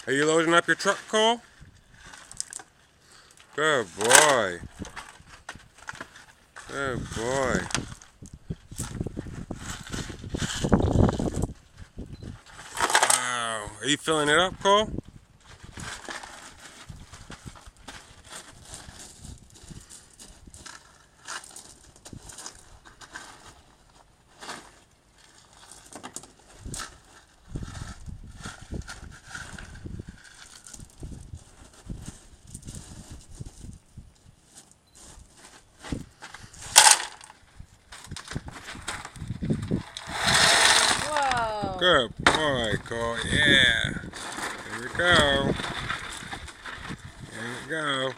Are you loading up your truck, Cole? Good boy. Good boy. Wow. Are you filling it up, Cole? Whoa. Good boy, Cole. Yeah. Here we go. Here we go.